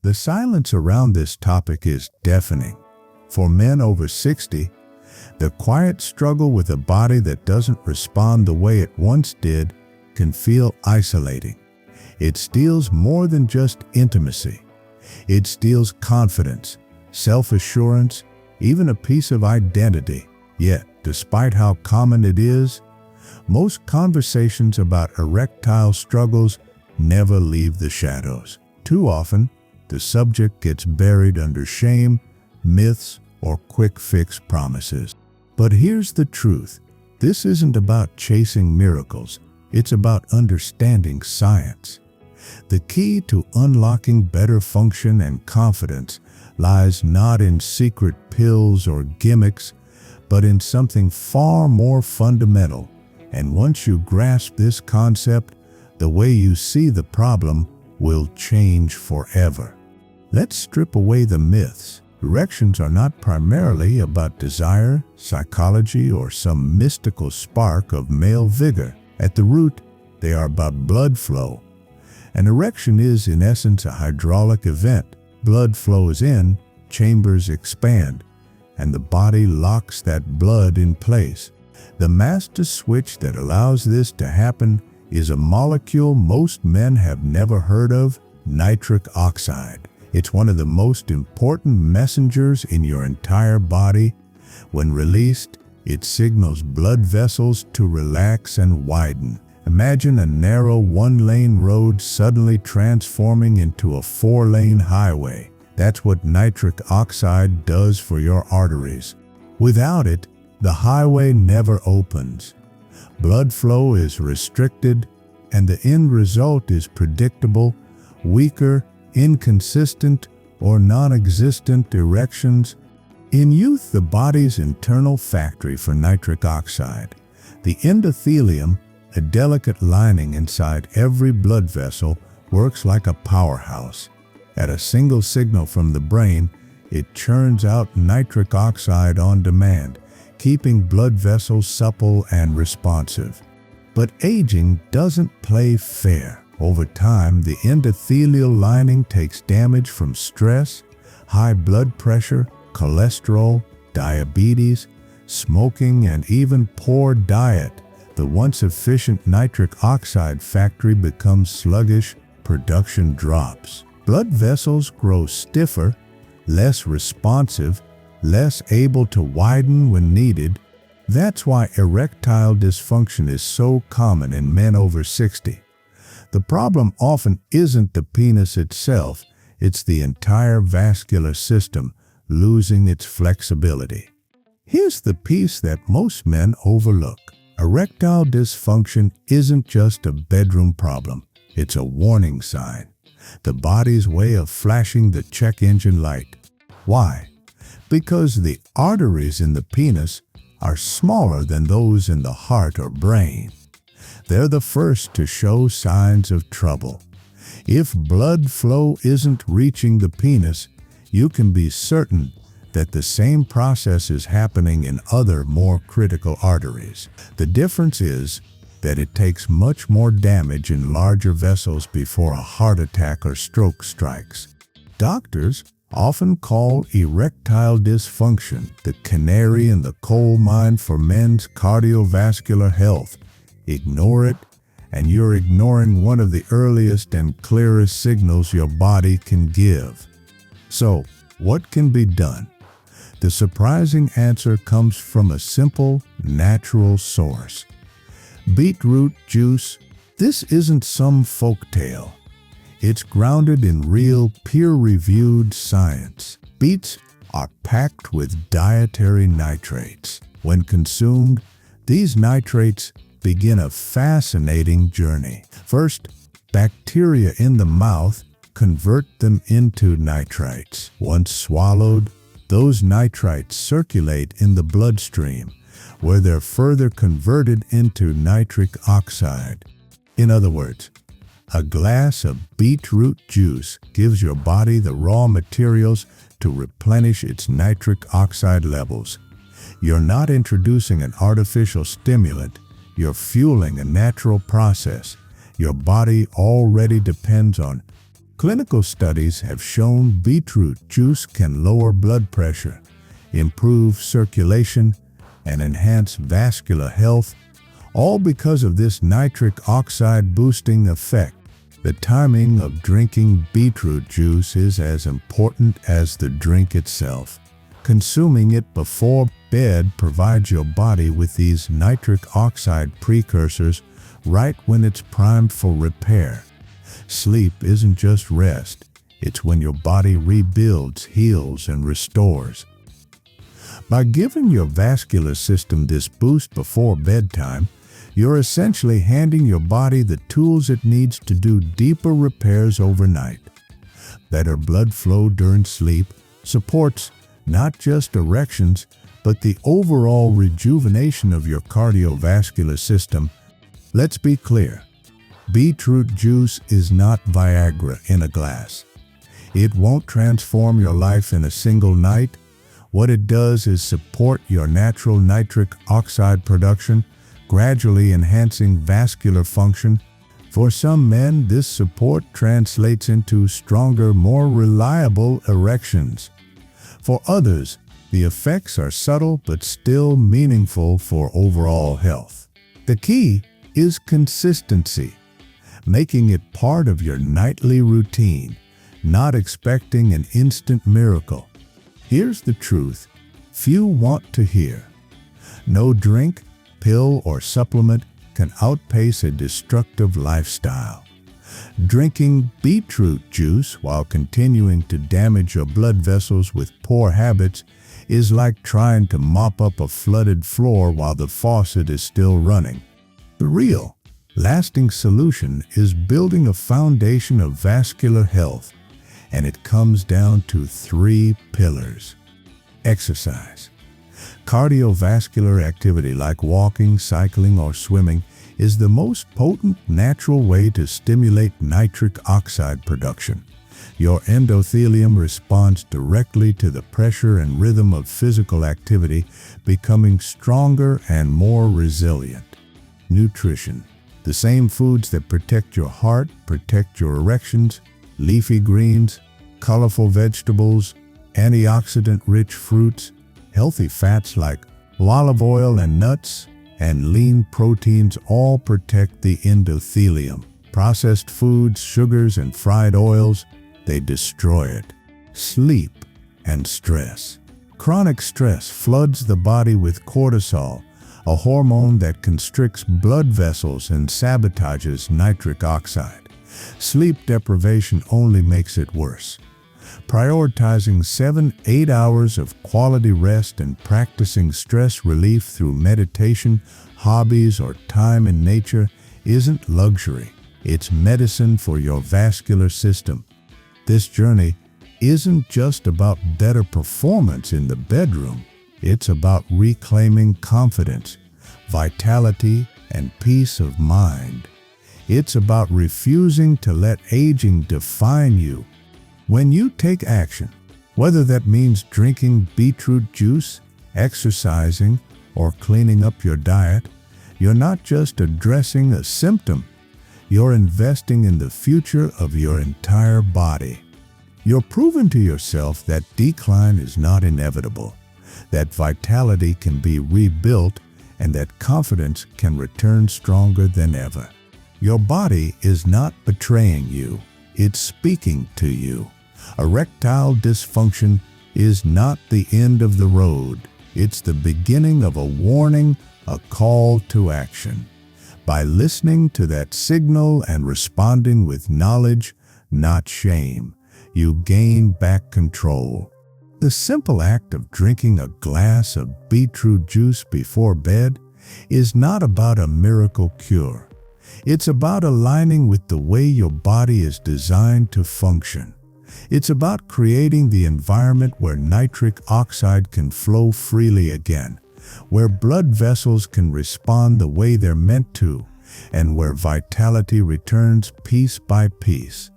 The silence around this topic is deafening. For men over 60, the quiet struggle with a body that doesn't respond the way it once did can feel isolating. It steals more than just intimacy. It steals confidence, self-assurance, even a piece of identity. Yet, despite how common it is, most conversations about erectile struggles never leave the shadows. Too often, the subject gets buried under shame, myths, or quick-fix promises. But here's the truth. This isn't about chasing miracles. It's about understanding science. The key to unlocking better function and confidence lies not in secret pills or gimmicks, but in something far more fundamental. And once you grasp this concept, the way you see the problem will change forever. Let's strip away the myths. Erections are not primarily about desire, psychology, or some mystical spark of male vigor. At the root, they are about blood flow. An erection is, in essence, a hydraulic event. Blood flows in, chambers expand, and the body locks that blood in place. The master switch that allows this to happen is a molecule most men have never heard of: nitric oxide. It's one of the most important messengers in your entire body. When released, it signals blood vessels to relax and widen. Imagine a narrow one-lane road suddenly transforming into a four-lane highway. That's what nitric oxide does for your arteries. Without it, the highway never opens. Blood flow is restricted, and the end result is predictable: weaker, inconsistent, or non-existent erections. In youth, the body's internal factory for nitric oxide, the endothelium, a delicate lining inside every blood vessel, works like a powerhouse. At a single signal from the brain, it churns out nitric oxide on demand, keeping blood vessels supple and responsive. But aging doesn't play fair. Over time, the endothelial lining takes damage from stress, high blood pressure, cholesterol, diabetes, smoking, and even poor diet. The once efficient nitric oxide factory becomes sluggish, production drops. Blood vessels grow stiffer, less responsive, less able to widen when needed. That's why erectile dysfunction is so common in men over 60. The problem often isn't the penis itself, it's the entire vascular system losing its flexibility. Here's the piece that most men overlook. Erectile dysfunction isn't just a bedroom problem, it's a warning sign. The body's way of flashing the check engine light. Why? Because the arteries in the penis are smaller than those in the heart or brain. They're the first to show signs of trouble. If blood flow isn't reaching the penis, you can be certain that the same process is happening in other, more critical arteries. The difference is that it takes much more damage in larger vessels before a heart attack or stroke strikes. Doctors often call erectile dysfunction the canary in the coal mine for men's cardiovascular health. Ignore it, and you're ignoring one of the earliest and clearest signals your body can give. So, what can be done? The surprising answer comes from a simple, natural source. Beetroot juice. This isn't some folktale. It's grounded in real, peer-reviewed science. Beets are packed with dietary nitrates. When consumed, these nitrates begin a fascinating journey. First, bacteria in the mouth convert them into nitrites. Once swallowed, those nitrites circulate in the bloodstream, where they're further converted into nitric oxide. In other words, a glass of beetroot juice gives your body the raw materials to replenish its nitric oxide levels. You're not introducing an artificial stimulant, you're fueling a natural process your body already depends on. Clinical studies have shown beetroot juice can lower blood pressure, improve circulation, and enhance vascular health, all because of this nitric oxide boosting effect. The timing of drinking beetroot juice is as important as the drink itself. Consuming it before bed provides your body with these nitric oxide precursors right when it's primed for repair. Sleep isn't just rest, it's when your body rebuilds, heals, and restores. By giving your vascular system this boost before bedtime, you're essentially handing your body the tools it needs to do deeper repairs overnight. Better blood flow during sleep supports not just erections, but the overall rejuvenation of your cardiovascular system. Let's be clear. Beetroot juice is not Viagra in a glass. It won't transform your life in a single night. What it does is support your natural nitric oxide production, gradually enhancing vascular function. For some men, this support translates into stronger, more reliable erections. For others, the effects are subtle but still meaningful for overall health. The key is consistency, making it part of your nightly routine, not expecting an instant miracle. Here's the truth few want to hear. No drink, pill, or supplement can outpace a destructive lifestyle. Drinking beetroot juice while continuing to damage your blood vessels with poor habits is like trying to mop up a flooded floor while the faucet is still running. The real, lasting solution is building a foundation of vascular health, and it comes down to 3 pillars. Exercise. Cardiovascular activity like walking, cycling, or swimming is the most potent natural way to stimulate nitric oxide production. Your endothelium responds directly to the pressure and rhythm of physical activity, becoming stronger and more resilient. Nutrition. The same foods that protect your heart protect your erections: leafy greens, colorful vegetables, antioxidant-rich fruits, healthy fats like olive oil and nuts, and lean proteins all protect the endothelium. Processed foods, sugars, and fried oils, they destroy it. Sleep and stress. Chronic stress floods the body with cortisol, a hormone that constricts blood vessels and sabotages nitric oxide. Sleep deprivation only makes it worse. Prioritizing 7-8 hours of quality rest and practicing stress relief through meditation, hobbies, or time in nature isn't luxury. It's medicine for your vascular system. This journey isn't just about better performance in the bedroom. It's about reclaiming confidence, vitality, and peace of mind. It's about refusing to let aging define you. When you take action, whether that means drinking beetroot juice, exercising, or cleaning up your diet, you're not just addressing a symptom, you're investing in the future of your entire body. You're proving to yourself that decline is not inevitable, that vitality can be rebuilt, and that confidence can return stronger than ever. Your body is not betraying you, it's speaking to you. Erectile dysfunction is not the end of the road. It's the beginning of a warning, a call to action. By listening to that signal and responding with knowledge, not shame, you gain back control. The simple act of drinking a glass of beetroot juice before bed is not about a miracle cure. It's about aligning with the way your body is designed to function. It's about creating the environment where nitric oxide can flow freely again, where blood vessels can respond the way they're meant to, and where vitality returns piece by piece.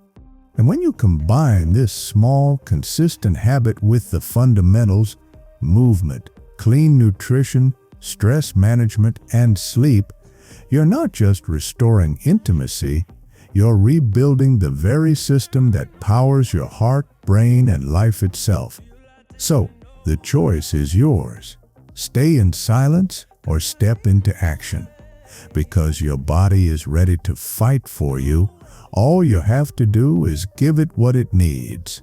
And when you combine this small, consistent habit with the fundamentals, movement, clean nutrition, stress management, and sleep, you're not just restoring intimacy, you're rebuilding the very system that powers your heart, brain, and life itself. So, the choice is yours. Stay in silence or step into action. Because your body is ready to fight for you, all you have to do is give it what it needs.